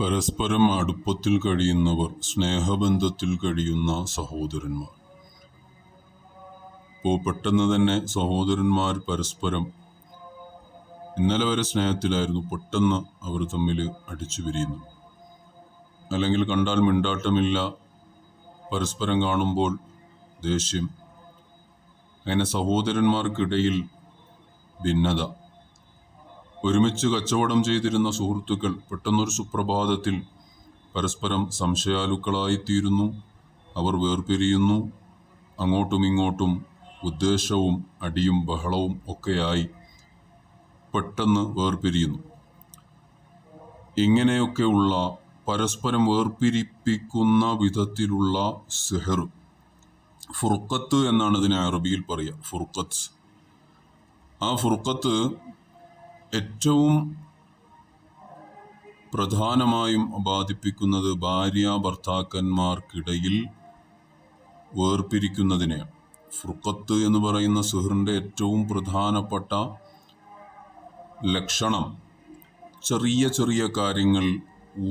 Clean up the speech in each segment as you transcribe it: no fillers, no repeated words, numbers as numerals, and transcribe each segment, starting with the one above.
പരസ്പരം അടുപ്പത്തിൽ കഴിയുന്നവർ, സ്നേഹബന്ധത്തിൽ കഴിയുന്ന സഹോദരന്മാർ. ഇപ്പോൾ പെട്ടെന്ന് തന്നെ സഹോദരന്മാർ പരസ്പരം ഇന്നലെ വരെ സ്നേഹത്തിലായിരുന്നു, പെട്ടെന്ന് അവർ തമ്മിൽ അടിച്ചു പിരിയുന്നു. അല്ലെങ്കിൽ കണ്ടാൽ മിണ്ടാട്ടമില്ല, പരസ്പരം കാണുമ്പോൾ ദേഷ്യം. അങ്ങനെ സഹോദരന്മാർക്കിടയിൽ ഭിന്നത. ഒരുമിച്ച് കച്ചവടം ചെയ്തിരുന്ന സുഹൃത്തുക്കൾ പെട്ടെന്നൊരു സുപ്രഭാതത്തിൽ പരസ്പരം സംശയാലുക്കളായിത്തീരുന്നു. അവർ വേർപിരിയുന്നു. അങ്ങോട്ടും ഇങ്ങോട്ടും ഉദ്ദേശവും അടിയും ബഹളവും ഒക്കെയായി പെട്ടെന്ന് വേർപിരിയുന്നു. ഇങ്ങനെയൊക്കെയുള്ള പരസ്പരം വേർപിരിപ്പിക്കുന്ന വിധത്തിലുള്ള സിഹർ, ഫുർഖത്ത് എന്നാണ് ഇതിനെ അറബിയിൽ പറയുക, ഫുർഖത്ത്. ആ ഫുർഖത്ത് ഏറ്റവും പ്രധാനമായും ബാധിപ്പിക്കുന്നത് ഭാര്യ ഭർത്താക്കന്മാർക്കിടയിൽ വേർപിരിക്കുന്നതിനെയാണ്. ഫുർഖത്ത് എന്ന് പറയുന്ന സിഹറിൻ്റെ ഏറ്റവും പ്രധാനപ്പെട്ട ലക്ഷണം ചെറിയ ചെറിയ കാര്യങ്ങൾ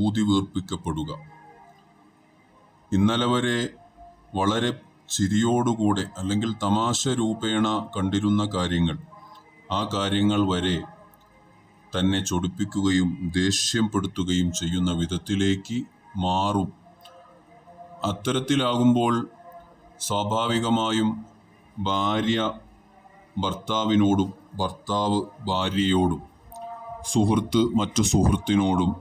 ഊതി വീർപ്പിക്കപ്പെടുക. ഇന്നലെ വരെ വളരെ ചിരിയോടുകൂടെ അല്ലെങ്കിൽ തമാശ രൂപേണ കണ്ടിരുന്ന കാര്യങ്ങൾ, ആ കാര്യങ്ങൾ വരെ തന്നെ ചൊടിപ്പിക്കുകയും ദേഷ്യപ്പെടുത്തുകയും ചെയ്യുന്ന വിധത്തിലേക്ക് മാറും. അത്തരത്തിലാകുമ്പോൾ സ്വാഭാവികമായും ഭാര്യ ഭർത്താവിനോടും, ഭർത്താവ് ഭാര്യയോടും, സുഹൃത്ത് മറ്റു സുഹൃത്തിനോടും,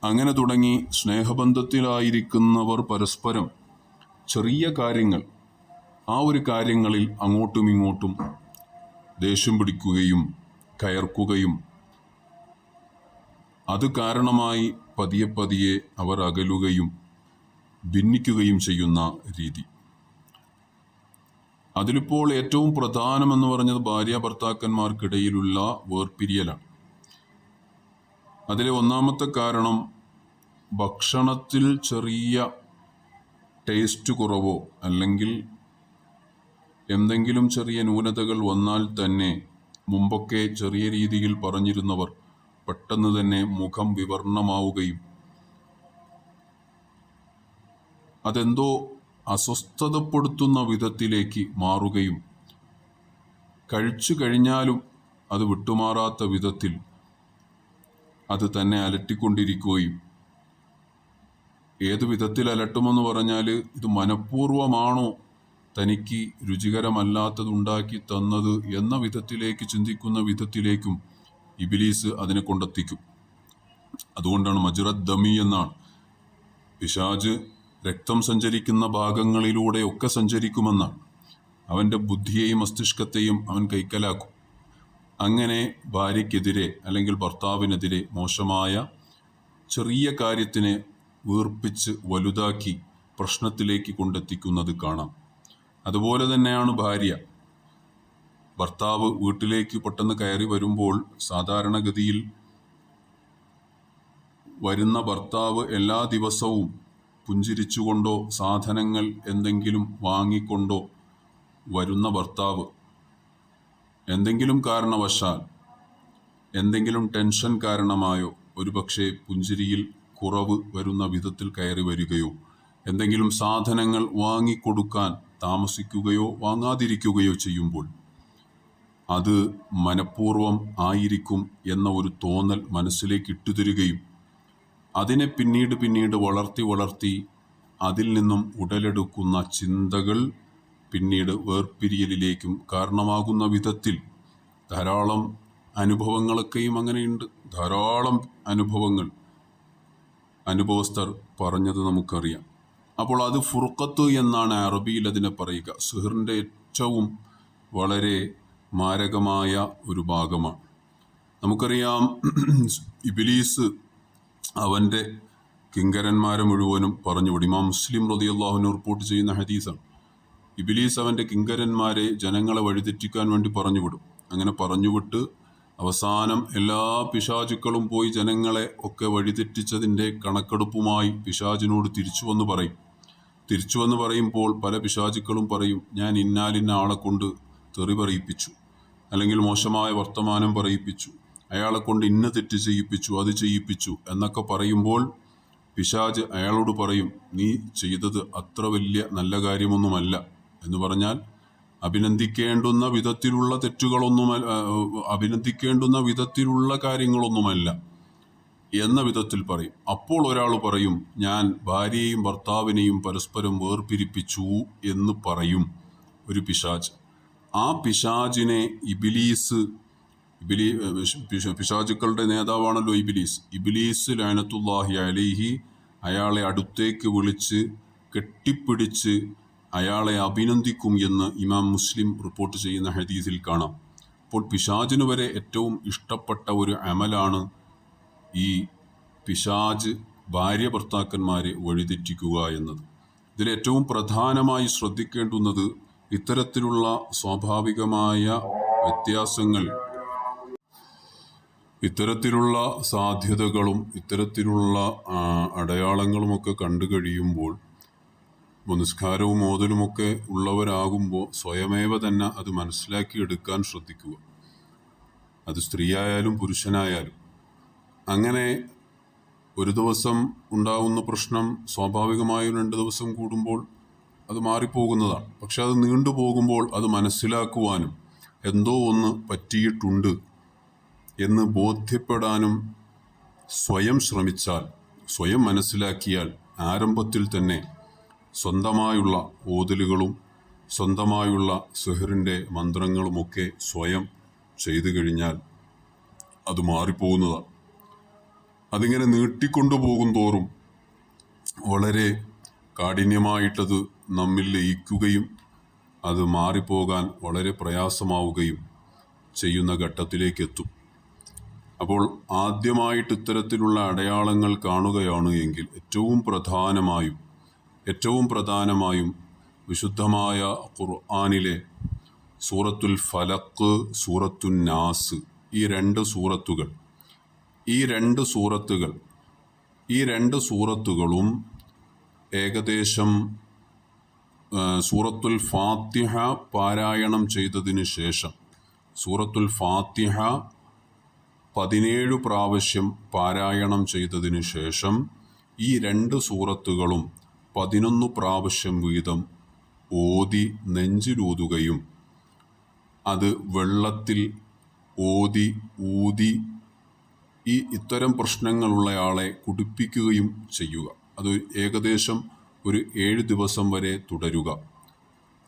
അങ്ങനെ തുടങ്ങി സ്നേഹബന്ധത്തിലായിരിക്കുന്നവർ പരസ്പരം ചെറിയ കാര്യങ്ങൾ, ആ ഒരു കാര്യങ്ങളിൽ അങ്ങോട്ടും ഇങ്ങോട്ടും ദേഷ്യം പിടിക്കുകയും കയർക്കുകയും അത് കാരണമായി പതിയെ പതിയെ അവർ അകലുകയും ഭിന്നിക്കുകയും ചെയ്യുന്ന രീതി. അതിലിപ്പോൾ ഏറ്റവും പ്രധാനമെന്ന് പറഞ്ഞത് ഭാര്യ ഭർത്താക്കന്മാർക്കിടയിലുള്ള വേർപിരിയലാണ്. അതിലെ ഒന്നാമത്തെ കാരണം ഭക്ഷണത്തിൽ ചെറിയ ടേസ്റ്റ് കുറവോ അല്ലെങ്കിൽ എന്തെങ്കിലും ചെറിയ ന്യൂനതകൾ വന്നാൽ തന്നെ മുമ്പൊക്കെ ചെറിയ രീതിയിൽ പറഞ്ഞിരുന്നവർ പെട്ടെന്ന് തന്നെ മുഖം വിവർണമാവുകയും അതെന്തോ അസ്വസ്ഥതപ്പെടുത്തുന്ന വിധത്തിലേക്ക് മാറുകയും കഴിച്ചു കഴിഞ്ഞാലും അത് വിട്ടുമാറാത്ത വിധത്തിൽ അത് തന്നെ അലട്ടിക്കൊണ്ടിരിക്കുകയും, ഏതു വിധത്തിൽ അലട്ടുമെന്ന് പറഞ്ഞാൽ ഇത് മനഃപൂർവമാണോ തനിക്ക് രുചികരമല്ലാത്തതുണ്ടാക്കി തന്നത് എന്ന വിധത്തിലേക്ക് ചിന്തിക്കുന്ന വിധത്തിലേക്കും ഇബ്ലീസ് അതിനെ കൊണ്ടെത്തിക്കും. അതുകൊണ്ടാണ് മജ്റദ് ദമി എന്നാണ്. പിശാച് രക്തം സഞ്ചരിക്കുന്ന ഭാഗങ്ങളിലൂടെയൊക്കെ സഞ്ചരിക്കുമെന്നാണ്. അവൻ്റെ ബുദ്ധിയെയും മസ്തിഷ്കത്തെയും അവൻ കൈക്കലാക്കും. അങ്ങനെ ഭാര്യയ്ക്കെതിരെ അല്ലെങ്കിൽ ഭർത്താവിനെതിരെ മോശമായ ചെറിയ കാര്യത്തിനെ വീർപ്പിച്ച് വലുതാക്കി പ്രശ്നത്തിലേക്ക് കൊണ്ടെത്തിക്കുന്നത് കാണാം. അതുപോലെ തന്നെയാണ് ഭാര്യ. ഭർത്താവ് വീട്ടിലേക്ക് പെട്ടെന്ന് കയറി വരുമ്പോൾ സാധാരണഗതിയിൽ വരുന്ന ഭർത്താവ് എല്ലാ ദിവസവും പുഞ്ചിരിച്ചുകൊണ്ടോ സാധനങ്ങൾ എന്തെങ്കിലും വാങ്ങിക്കൊണ്ടോ വരുന്ന ഭർത്താവ് എന്തെങ്കിലും കാരണവശാൽ, എന്തെങ്കിലും ടെൻഷൻ കാരണമായോ ഒരുപക്ഷെ പുഞ്ചിരിയിൽ കുറവ് വരുന്ന വിധത്തിൽ കയറി വരികയോ എന്തെങ്കിലും സാധനങ്ങൾ വാങ്ങിക്കൊടുക്കാൻ താമസിക്കുകയോ വാങ്ങാതിരിക്കുകയോ ചെയ്യുമ്പോൾ അത് മനഃപൂർവം ആയിരിക്കും എന്ന ഒരു തോന്നൽ മനസ്സിലേക്ക് ഇട്ടുതരികയും അതിനെ പിന്നീട് വളർത്തി അതിൽ നിന്നും ഉടലെടുക്കുന്ന ചിന്തകൾ പിന്നീട് വേർപിരിയലിലേക്കും കാരണമാകുന്ന വിധത്തിൽ ധാരാളം അനുഭവങ്ങളൊക്കെയും അങ്ങനെയുണ്ട്. ധാരാളം അനുഭവസ്ഥർ പറഞ്ഞത് നമുക്കറിയാം. അപ്പോൾ അത് ഫുർഖത്ത് എന്നാണ് അറബിയിൽ അതിനെ പറയുക. സിഹറിൻ്റെ ഏറ്റവും വളരെ മാരകമായ ഒരു ഭാഗമാണ്. നമുക്കറിയാം, ഇബ്ലീസ് അവൻ്റെ കിങ്കരന്മാരെ മുഴുവനും പറഞ്ഞുവിടും. ഇമാം മുസ്ലിം റളിയല്ലാഹു അൻഹു റിപ്പോർട്ട് ചെയ്യുന്ന ഹദീസാണ്. ഇബ്ലീസ് അവൻ്റെ കിങ്കരന്മാരെ ജനങ്ങളെ വഴിതെറ്റിക്കാൻ വേണ്ടി പറഞ്ഞുവിടും. അങ്ങനെ പറഞ്ഞുവിട്ട് അവസാനം എല്ലാ പിശാചുക്കളും പോയി ജനങ്ങളെ ഒക്കെ വഴിതെറ്റിച്ചതിൻ്റെ കണക്കെടുപ്പുമായി പിശാചിനോട് തിരിച്ചു വന്ന് പറയുമ്പോൾ പല പിശാചുക്കളും പറയും, ഞാൻ ഇന്നാലിന്ന ആളെ കൊണ്ട് തെറി പറയിപ്പിച്ചു, അല്ലെങ്കിൽ മോശമായ വർത്തമാനം പറയിപ്പിച്ചു, അയാളെ കൊണ്ട് ഇന്ന തെറ്റ് ചെയ്യിപ്പിച്ചു, അത് ചെയ്യിപ്പിച്ചു എന്നൊക്കെ പറയുമ്പോൾ പിശാച് അയാളോട് പറയും, നീ ചെയ്തത് അത്ര വലിയ നല്ല കാര്യമൊന്നുമല്ല എന്ന് പറഞ്ഞാൽ അഭിനന്ദിക്കേണ്ടുന്ന വിധത്തിലുള്ള തെറ്റുകളൊന്നുമല്ല, അഭിനന്ദിക്കേണ്ടുന്ന വിധത്തിലുള്ള കാര്യങ്ങളൊന്നുമല്ല എന്ന വിധത്തിൽ പറയും. അപ്പോൾ ഒരാൾ പറയും, ഞാൻ ഭാര്യയെയും ഭർത്താവിനെയും പരസ്പരം വേർപിരിപ്പിച്ചു എന്ന് പറയും ഒരു പിശാച്. ആ പിശാചിനെ പിശാചുക്കളുടെ നേതാവാണല്ലോ ഇബിലീസ് ലഅനത്തുല്ലാഹി അലൈഹി അയാളെ അടുത്തേക്ക് വിളിച്ച് കെട്ടിപ്പിടിച്ച് അയാളെ അഭിനന്ദിക്കും എന്ന് ഇമാം മുസ്ലിം റിപ്പോർട്ട് ചെയ്യുന്ന ഹദീസിൽ കാണാം. അപ്പോൾ പിശാചിന് വരെ ഏറ്റവും ഇഷ്ടപ്പെട്ട ഒരു അമലാണ് ഈ പിശാച് ഭാര്യ ഭർത്താക്കന്മാരെ വഴിതെറ്റിക്കുക എന്നത്. ഇതിലേറ്റവും പ്രധാനമായി ശ്രദ്ധിക്കേണ്ടുന്നത് ഇത്തരത്തിലുള്ള സ്വാഭാവികമായ വ്യത്യാസങ്ങൾ, ഇത്തരത്തിലുള്ള സാധ്യതകളും ഇത്തരത്തിലുള്ള അടയാളങ്ങളുമൊക്കെ കണ്ടു കഴിയുമ്പോൾ, നിസ്കാരവും ഓതലുമൊക്കെ ഉള്ളവരാകുമ്പോൾ സ്വയമേവ തന്നെ അത് മനസ്സിലാക്കിയെടുക്കാൻ ശ്രദ്ധിക്കുക. അത് സ്ത്രീയായാലും പുരുഷനായാലും. അങ്ങനെ ഒരു ദിവസം ഉണ്ടാകുന്ന പ്രശ്നം സ്വാഭാവികമായും 2 ദിവസം കൂടുമ്പോൾ അത് മാറിപ്പോകുന്നതാണ്. പക്ഷെ അത് നീണ്ടുപോകുമ്പോൾ അത് മനസ്സിലാക്കുവാനും എന്തോ ഒന്ന് പറ്റിയിട്ടുണ്ട് എന്ന് ബോധ്യപ്പെടാനും സ്വയം ശ്രമിച്ചാൽ, സ്വയം മനസ്സിലാക്കിയാൽ, ആരംഭത്തിൽ തന്നെ സ്വന്തമായുള്ള ഓതലുകളും സ്വന്തമായുള്ള സിഹ്റിൻ്റെ മന്ത്രങ്ങളുമൊക്കെ സ്വയം ചെയ്തു കഴിഞ്ഞാൽ അത് മാറിപ്പോകുന്നതാണ്. അതിങ്ങനെ നീട്ടിക്കൊണ്ടുപോകും തോറും വളരെ കാഠിന്യമായിട്ടത് നമ്മിൽ ലയിക്കുകയും അത് മാറിപ്പോകാൻ വളരെ പ്രയാസമാവുകയും ചെയ്യുന്ന ഘട്ടത്തിലേക്ക് എത്തും. അപ്പോൾ ആദ്യമായിട്ട് ഇത്തരത്തിലുള്ള അടയാളങ്ങൾ കാണുകയാണ് എങ്കിൽ ഏറ്റവും പ്രധാനമായും വിശുദ്ധമായ ഖുർആനിലെ സൂറത്തുൽ ഫലഖ്, സൂറത്തുൻ നാസ്, ഈ രണ്ട് സൂറത്തുകളും ഏകദേശം സൂറത്തുൽ ഫാത്തിഹ പാരായണം ചെയ്തതിന് ശേഷം, സൂറത്തുൽ ഫാത്തിഹ 17 പ്രാവശ്യം പാരായണം ചെയ്തതിന് ശേഷം ഈ 2 സൂറത്തുകളും 11 പ്രാവശ്യം വീതം ഓതി നെഞ്ചിലൂതുകയും അത് വെള്ളത്തിൽ ഊതി ഇത്തരം പ്രശ്നങ്ങളുള്ളയാളെ കുടിപ്പിക്കുകയും ചെയ്യുക. അത് ഏകദേശം ഒരു 7 ദിവസം വരെ തുടരുക.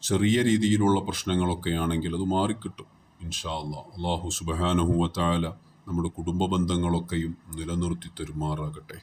ചെറിയ രീതിയിലുള്ള പ്രശ്നങ്ങളൊക്കെ ആണെങ്കിൽ അത് മാറിക്കിട്ടും ഇൻഷാ അല്ലാഹ്. അല്ലാഹു സുബ്ഹാനഹു വ തആല നമ്മുടെ കുടുംബ ബന്ധങ്ങളൊക്കെയും നിലനിർത്തി തരുമാറാകട്ടെ.